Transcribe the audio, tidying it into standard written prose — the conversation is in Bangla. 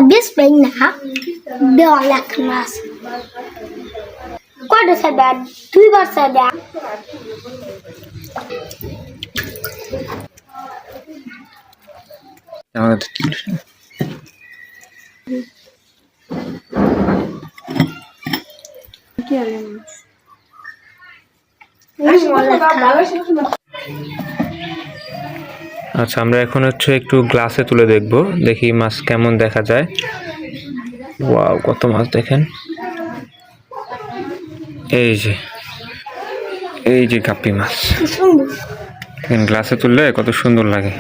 Biết mình hả? Đỏ lạc mà. Qua được sai bạn, tuy bao sai bạn. আচ্ছা, আমরা এখন হচ্ছে একটু গ্লাসে তুলে দেখব, দেখি মাছ কেমন দেখা যায়। ওয়াও, কত মাছ দেখেন। এই যে গাপ্পি মাছ, গ্লাসে তুললে কত সুন্দর লাগে।